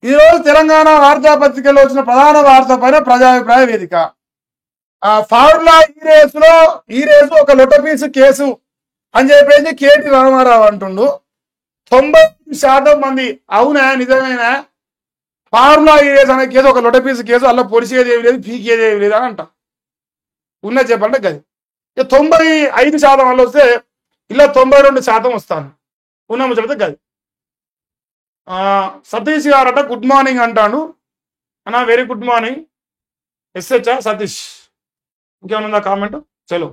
ఈరోజు తెలంగాణ వార్తాపత్రికల్లో వచ్చిన ప్రధాన వార్త పైన ప్రజాభిప్రాయ వేదిక. ఫార్ములా ఈ రేసు ఒక లొటపీసు కేసు అని చెప్పేసి కేటీ రామారావు అంటుండు. 90% మంది అవునా నిజమేనా ఫార్ములా ఈ రేస్ అనే కేసు ఒక లొటపీసు కేసు, అలా పొడిచేది ఏమి లేదు, పీకేది ఏమి లేదు అని అంట. ఉన్నది చెప్పండి గది. 95% వల్ల వస్తే ఇలా 92% వస్తాను. ఉన్నాము చెప్తే గది. సతీష్ గారట గుడ్ మార్నింగ్ అంటాడు అన్న. Very good morning. SH Satish. ఇంకేమన్నా కామెంట్? చలో.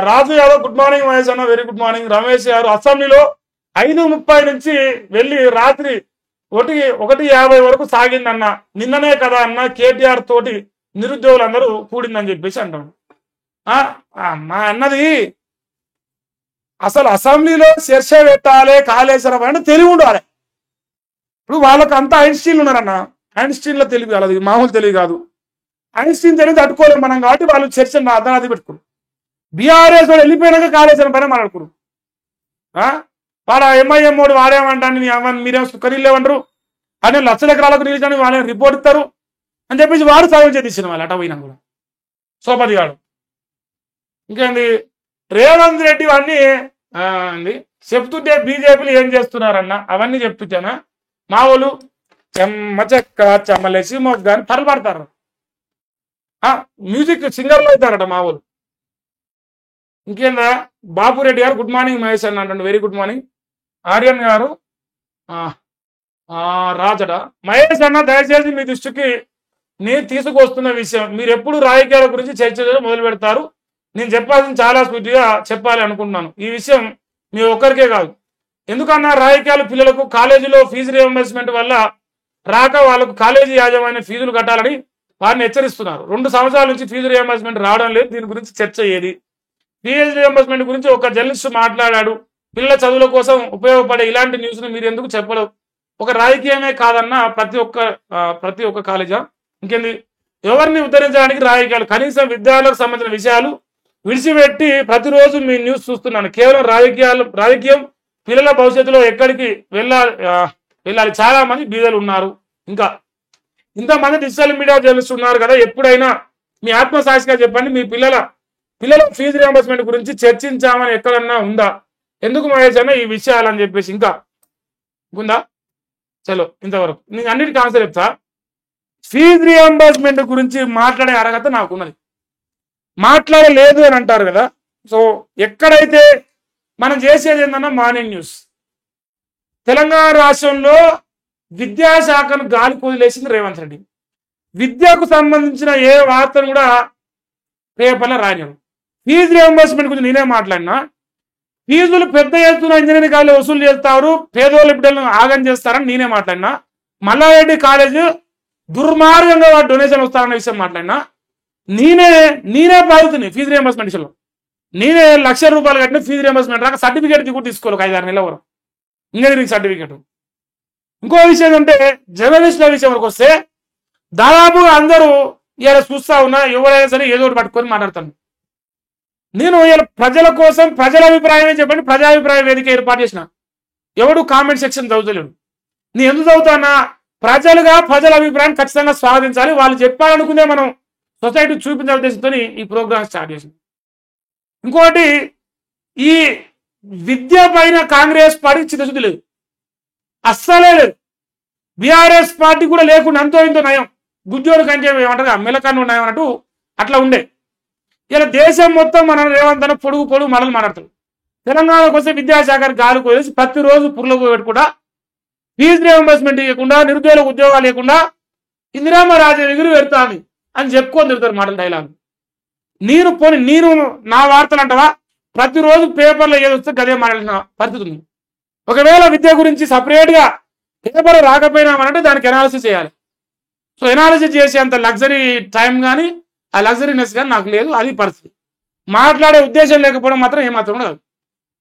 Raju Yadav good morning. మహేష్ అన్న వెరీ గుడ్ మార్నింగ్. రమేష్ గారు అసెంబ్లీలో 5:30 నుంచి వెళ్ళి రాత్రి 1:50 వరకు సాగిందన్న. నిన్ననే కదా అన్న కేటీఆర్ తోటి నిరుద్యోగులందరూ కూడిందని చెప్పేసి అంటాడు. మా అన్నది అసలు అసెంబ్లీలో చర్చ పెట్టాలి కాళేశ్వరం అంటే తెలివి ఉండాలి. ఇప్పుడు వాళ్ళకి అంతా ఐన్స్టీన్లు ఉన్నారన్న. ఐన్స్టీన్లో తెలివి కాదు, అది మామూలు తెలివి కాదు. ఐన్స్టీన్ తెలివి తట్టుకోలేము మనం కాబట్టి వాళ్ళు చర్చను అర్ధనాది పెట్టుకోరు. బీఆర్ఎస్ వాడు వెళ్ళిపోయినాక కాళేశ్వరం పైన మాట్లాడుకోరు. వాడు ఎంఐఎం వాడు వాడేమంటాను మీరేం సుఖనీళ్ళు లేవంటారు అని లక్షల ఎకరాలకు నిలిచాను వాళ్ళని రిపోర్ట్ ఇస్తారు అని చెప్పేసి వాడు సాయం చేసిన వాళ్ళు అట పోయినా కూడా సోపతి గాడు. ఇంకేంది రేవంత్ రెడ్డి అన్నీ చెప్తుంటే బీజేపీలు ఏం చేస్తున్నారన్న అవన్నీ చెప్తుంటేనా మా వాళ్ళు చెక్క చెమ్మలేసి మొగ్గు అని పర్లు పడతారు. మ్యూజిక్ సింగర్లు అవుతారట మా వాళ్ళు. ఇంకేందా బాపురెడ్డి గారు గుడ్ మార్నింగ్ మహేష్ అన్న అంటాడు. Very good morning. ఆర్యన్ గారు రాజట మహేష్ అన్న దయచేసి మీ దృష్టికి నేను తీసుకొస్తున్న విషయం, మీరు ఎప్పుడు రాజకీయాల గురించి చర్చ మొదలు పెడతారు. నేను చెప్పాల్సింది చాలా స్పీడ్గా చెప్పాలి అనుకుంటున్నాను. ఈ విషయం మీ ఒక్కరికే కాదు. ఎందుకన్నా రాజకీయాలు పిల్లలకు కాలేజీలో ఫీజు రియంబర్స్మెంట్ వల్ల రాక వాళ్ళకు కాలేజీ యాజమాన్య ఫీజులు కట్టాలని వారిని హెచ్చరిస్తున్నారు. 2 సంవత్సరాల నుంచి ఫీజు రియంబర్స్మెంట్ రావడం లేదు. దీని గురించి చర్చ ఏది? ఫీజు రియంబర్స్మెంట్ గురించి ఒక జర్నలిస్ట్ మాట్లాడాడు. పిల్లల చదువుల కోసం ఉపయోగపడే ఇలాంటి న్యూస్ను మీరు ఎందుకు చెప్పడం? ఒక రాజకీయమే కాదన్న ప్రతి ఒక్క కాలేజా ఇంకేంది ఎవరిని ఉద్ధరించడానికి రాజకీయాలు కనీసం విద్యార్థులకు సంబంధించిన విషయాలు విడిచిపెట్టి ప్రతిరోజు మీ న్యూస్ చూస్తున్నాను. కేవలం రాజకీయం పిల్లల భవిష్యత్తులో ఎక్కడికి వెళ్ళాలి. చాలా మంది బీదలు ఉన్నారు. ఇంకా ఇంతమంది డిజిటల్ మీడియా జర్నలిస్ట్ ఉన్నారు కదా, ఎప్పుడైనా మీ ఆత్మసాక్షిగా చెప్పండి మీ పిల్లల ఫీజు రియంబర్స్మెంట్ గురించి చర్చించామని ఎక్కడన్నా ఉందా? ఎందుకు మహేష్ అన్న ఈ విషయాలు అని చెప్పేసి ఇంకా ఉందా? చలో ఇంతవరకు నేను అన్నిటికీ ఆన్సర్ చెప్తా. ఫీజు రియంబర్స్మెంట్ గురించి మాట్లాడే అర్హత నాకున్నది. మాట్లాడలేదు అని అంటారు కదా. సో ఎక్కడైతే మనం చేసేది ఏంటన్నా మార్నింగ్ న్యూస్. తెలంగాణ రాష్ట్రంలో విద్యాశాఖను గాలి కొదిలేసింది రేవంత్ రెడ్డి. విద్యకు సంబంధించిన ఏ వార్తను కూడా పేపర్లో రాయను. ఫీజు రియంబర్స్మెంట్ గురించి నేనే మాట్లాడినా. ఫీజులు పెద్ద ఎత్తున ఇంజనీరింగ్ కాలేజీ వసూలు చేస్తారు, పేదోళ్ళ బిడ్డలను ఆగం చేస్తారని నేనే మాట్లాడినా. మల్లారెడ్డి కాలేజ్ దుర్మార్గంగా వాడు డొనేషన్ వస్తారన్న విషయం మాట్లాడినా. నేనే బాధితుని ఫీజు రియంబర్స్మెంట్ విషయంలో. నేనే ₹1,00,000 కట్టిన ఫీజు రియంబర్స్మెంట్ రాక సర్టిఫికేట్ కూడా తీసుకోవాలి 5-6 నెలల వరకు ఇంజనీరింగ్ సర్టిఫికేట్. ఇంకో విషయం ఏంటంటే జర్నలిస్టుల విషయం వరకు వస్తే దాదాపుగా అందరూ ఇలా చూస్తా ఉన్నా ఎవరైనా సరే ఏదో ఒకటి పట్టుకొని మాట్లాడతాను. నేను ఇలా ప్రజల కోసం ప్రజల అభిప్రాయమే చెప్పండి ప్రజాభిప్రాయ వేదిక ఏర్పాటు చేసిన. ఎవడు కామెంట్ సెక్షన్ చదువుతలేడు. నేను ఎందుకు చదువుతానా? ప్రజల అభిప్రాయాన్ని ఖచ్చితంగా స్వాగతించాలి. వాళ్ళు చెప్పాలనుకుందే మనం సొసైటీ చూపించాల ఉద్దేశంతో ఈ ప్రోగ్రామ్ స్టార్ట్ చేసింది. ఇంకోటి ఈ విద్య పైన కాంగ్రెస్ పార్టీ చిత్తశుద్ధి లేదు, అస్సలే లేదు. బీఆర్ఎస్ పార్టీ కూడా లేకుండా అంతో ఇంతో నయం, గుజ్జోడు కంటే ఏమంటారు మెలకన్ను నయం అన్నట్టు అట్లా ఉండే. ఇలా దేశం మొత్తం మనం రేవంత్ పొడుగు మనలు మాట్లాడతారు. తెలంగాణకు వస్తే విద్యాశాఖ గాలి కోసి ప్రతిరోజు పుర్లకు పెట్టుకుండా ఫీజు రియంబర్స్మెంట్ ఇవ్వకుండా నిరుద్యోగులకు ఉద్యోగాలు లేకుండా ఇందిరామ రాజ్యం ఎగురు పెడతాను అని చెప్పుకొని తిరుగుతారు మాటలు డైలాగ్. నేను నా వార్తలు అంటావా? ప్రతిరోజు పేపర్లో ఏది వస్తే గదే మాట్లాడిన పరిస్థితి ఉంది. ఒకవేళ విద్య గురించి సపరేట్గా పేపర్ రాకపోయినామనంటే దానికి ఎనాలిసిస్ చేయాలి. సో ఎనాలిసిస్ చేసే అంత లగ్జరీ టైం కానీ ఆ లగ్జరీనెస్ కానీ నాకు లేదు. అది పరిస్థితి. మాట్లాడే ఉద్దేశం లేకపోవడం మాత్రం ఏమాత్రం కాదు.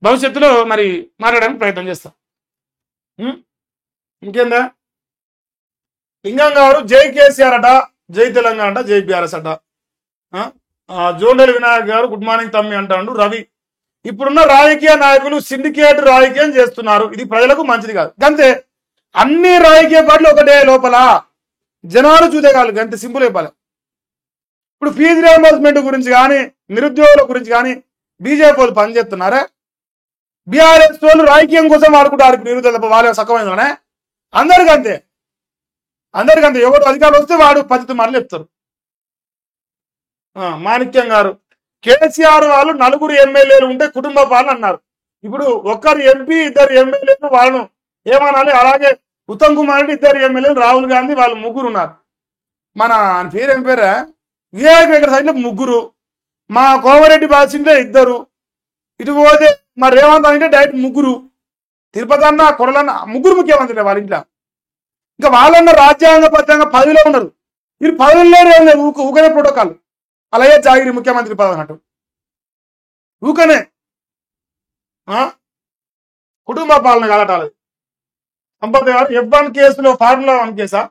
భవిష్యత్తులో మరి మాట్లాడడానికి ప్రయత్నం చేస్తాం. ఇంకేందా లింగం గారు జై కేసీఆర్ అట, జై తెలంగాణ అట, జై బీఆర్ఎస్ అట. జోండేలి వినాయక్ గారు గుడ్ మార్నింగ్ తమ్మి అంటాడు. రవి ఇప్పుడున్న రాజకీయ నాయకులు సిండికేట్ రాజకీయం చేస్తున్నారు, ఇది ప్రజలకు మంచిది కాదు. అంతే అన్ని రాజకీయ పార్టీలు ఒకటే లోపల జనాలు చూసేగాలి, అంత సింపుల్ అయిపోలే. ఇప్పుడు ఫీజు రియంబర్స్మెంట్ గురించి కానీ నిరుద్యోగుల గురించి కానీ బీజేపీ వాళ్ళు పనిచేస్తున్నారా? బీఆర్ఎస్ వాళ్ళు రాజకీయం కోసం వాడుకుంటారు నిరుద్యోగ వాళ్ళ సక్కమైందనే. అందరికంతే ఎవరు అధికారులు వస్తే వాడు పద్ధతి మరలు చెప్తారు. మాణిక్యం గారు, కేసీఆర్ వాళ్ళు 4 ఎమ్మెల్యేలు ఉంటే కుటుంబ పాలన అన్నారు. ఇప్పుడు ఒక్కరు ఎంపీ 2 ఎమ్మెల్యేలు వాళ్ళను ఏమనాలి? అలాగే ఉత్తమ్ కుమార్ రెడ్డి 2 ఎమ్మెల్యేలు, రాహుల్ గాంధీ వాళ్ళు 3 ఉన్నారు. మన పేరు ఏం పేరా? వివేక్ వెంకట సైడ్లో 3, మా కోమరెడ్డి బాసిందే 2, ఇటు పోతే మా రేవంత్ అంటే డైరెక్ట్ 3, తిరుపతి అన్న కొడలన్న 3 ముఖ్యమంత్రులే వాళ్ళ ఇంట్లో. ఇంకా వాళ్ళన్న రాజ్యాంగబద్ధంగా పదవిలో ఉన్నారు. వీరు పదవుల్లో లేదు, ఊకనే ప్రోటోకాల్ అలాగే జాగిరి ముఖ్యమంత్రి పదవి అన్నట్టు ఊకనే కుటుంబ పాలన కలటాలి. సంపద గారు F1 కేసులో ఫార్ములా 1 కేసా?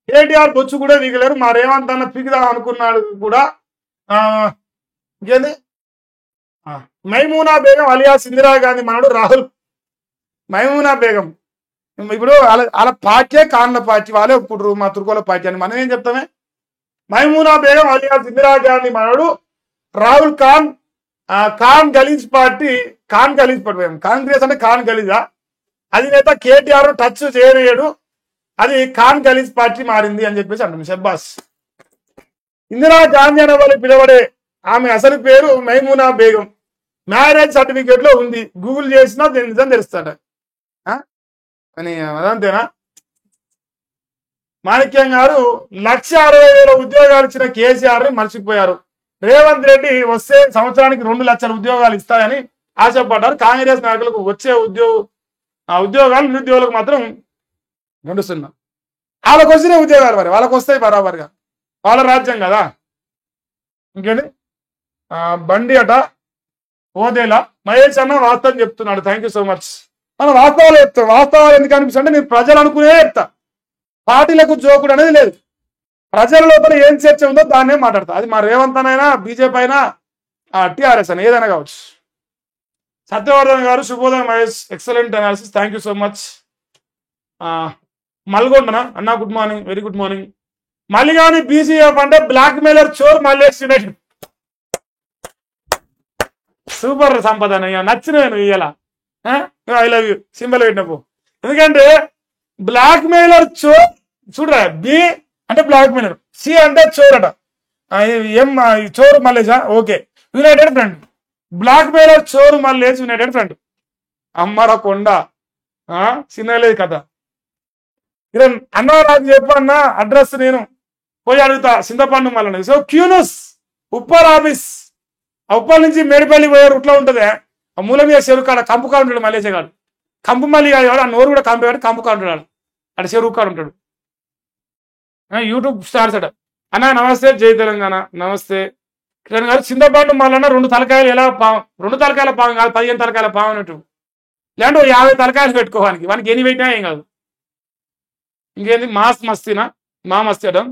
కేటీఆర్ బొచ్చు కూడా దిగలేరు. మా రేవంత్ అన్న పీకుదాం అనుకున్నాడు కూడా. ఇంకేంది? మైమూనా బేగం అలియాస్ ఇందిరాగాంధీ మనడు రాహుల్. మైమూనా బేగం ఇప్పుడు వాళ్ళ పార్టీ కాన్ల పార్టీ వాళ్ళే ఒప్పుకుంటారు, మా తుర్కోల పార్టీ అని. మనం ఏం చెప్తామే? మైమూనా బేగం అలియాస్ ఇందిరాగాంధీ మనడు రాహుల్ ఖాన్ గలీజ్ పార్టీ, కాంగ్రెస్ అంటే ఖాన్ గలీజా అధినేత కేటీఆర్ టచ్ చేయలేడు, అది ఖాన్ గలీజ్ పార్టీ మారింది అని చెప్పేసి అంటుంది. షబ్బాస్. ఇందిరాగాంధీ అనే వాళ్ళు పిలవడే ఆమె అసలు పేరు మైమూనా బేగం. మ్యారేజ్ సర్టిఫికేట్ లో ఉంది, గూగుల్ చేసినా నిజం తెలుస్తాడ అని. అదంతేనా? మాణిక్యం గారు, 1,60,000 ఉద్యోగాలు ఇచ్చిన కేసీఆర్ ని మర్చిపోయారు. రేవంత్ రెడ్డి వస్తే సంవత్సరానికి 2 లక్షల ఉద్యోగాలు ఇస్తాయని ఆశపడ్డారు. కాంగ్రెస్ నాయకులకు వచ్చే ఉద్యోగాలు నిరుద్యోగులకు మాత్రం 2 వాళ్ళకు వచ్చిన ఉద్యోగాలు మరి వాళ్ళకు వస్తాయి బరాబర్గా, వాళ్ళ రాజ్యం కదా. ఇంకేంటి? బండి అట ఓదేలా మహేష్ అన్న వాస్తవం చెప్తున్నాడు. Thank you so much. మనం వాస్తవాలు చెప్తాం. వాస్తవాలు ఎందుకు అనిపిస్తుంటే నేను ప్రజలు అనుకునే చెప్తా, పార్టీలకు జోకుడు అనేది లేదు. ప్రజల లోపల ఏం చర్చ ఉందో దాన్నే మాట్లాడతా. అది మా రేవంత్ అయినా బీజేపీ అయినా టీఆర్ఎస్ అయినా ఏదైనా కావచ్చు. సత్యవర్ధన్ గారు, శుభోదయం Mahesh, excellent analysis, thank you so much. మల్గొండనా అన్న, good morning, very good morning. మల్లిగాని బీసీఎఫ్ అంటే బ్లాక్ మెయిలర్ చోర్ మల్లేష్ యునైటెడ్. సూపర్ సంపద, నచ్చినవి నువ్వు ఇయ్యాల. ఐ లవ్ యూ సింబల్ పెట్టినప్పు. ఎందుకంటే బ్లాక్ మెయిలర్ చోర్ చూడరా, బి అంటే బ్లాక్ మెయిలర్, సి అంటే చోర్ అట, ఎం చోరు మల్లేషా, okay. United front, blackmailer చోరు మల్లేష్ యునైటెడ్ ఫ్రంట్. అమ్మర కొండ చిన్నలేదు కథ. ఇక అన్న నాకు చెప్పన్న అడ్రస్ నేను పోయి అడుగుతా, చింతపండు మళ్ళీ. సో క్యూనస్ ఉప్పర్ ఆఫీస్, ఆ ఉప్పల్ నుంచి మేడిపల్లి పోయే రూట్లో ఉంటుంది. ఆ మూల మీద చెరువు కాడ కంపు కాడు ఉంటాడు మల్లేష్ గారు. కంపు మల్లి కాదు, ఆ నోరు కూడా కంపు కాడు, కంపు కాడు ఉంటాడు అక్కడ చెరువు కాడు ఉంటాడు. యూట్యూబ్ స్టార్స్ అట. అన్న నమస్తే, జై తెలంగాణ. నమస్తే కిరణ్ గారు. చింతపండు మళ్ళీ 2 తలకాయలు ఎలా పాము, 2 తలకాయల పాము కాదు, 15 తలకాయల పాము అన్నట్టు. లేదంటే 50 తలకాయలు పెట్టుకోవానికి, వానికి ఎన్ని పెట్టినా ఏం కాదు. ఇంకేంది? మస్తీనా, మా మస్తీ అటం.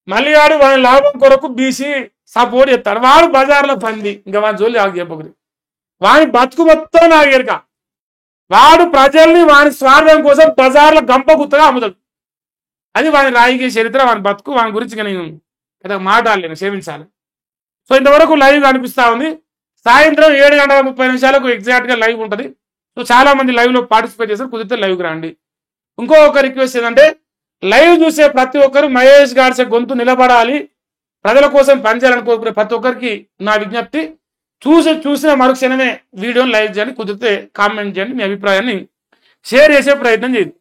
మళ్ళీ వాడు వాడి లాభం కొరకు బీసీ సపోర్ట్ చేస్తాడు. వాడు బజార్లో పంది, ఇంకా వాడి జోలి ఆగి చెప్పకరి. వాని బతుకు మొత్తం నాకు ఎరక. వాడు ప్రజల్ని వాని స్వార్థం కోసం బజార్లో గంప గుత్తగా అమ్ముతాడు. అది వాని రాజకీయ చరిత్ర, వాని బతుకు. వాని గురించి నేను పెద్ద మాట్లాడలేను, క్షమించాలి. సో ఇంతవరకు లైవ్ కనిపిస్తా ఉంది. సాయంత్రం 7:30 ఎగ్జాక్ట్గా లైవ్ ఉంటుంది. సో చాలా మంది లైవ్లో పార్టిసిపేట్ చేస్తారు. కుదిరితే లైవ్కి రండి. ఇంకొక రిక్వెస్ట్ ఏంటంటే, లైవ్ చూసే ప్రతి ఒక్కరు మహేష్ గారి గొంతు నిలబడాలి, ప్రజల కోసం పనిచేయాలని కోరుకునే ప్రతి ఒక్కరికి నా విజ్ఞప్తి, చూసిన మరుక్షణమే వీడియోని లైక్ చేయండి, కుదిరితే కామెంట్ చేయండి, మీ అభిప్రాయాన్ని షేర్ చేసే ప్రయత్నం చేయండి.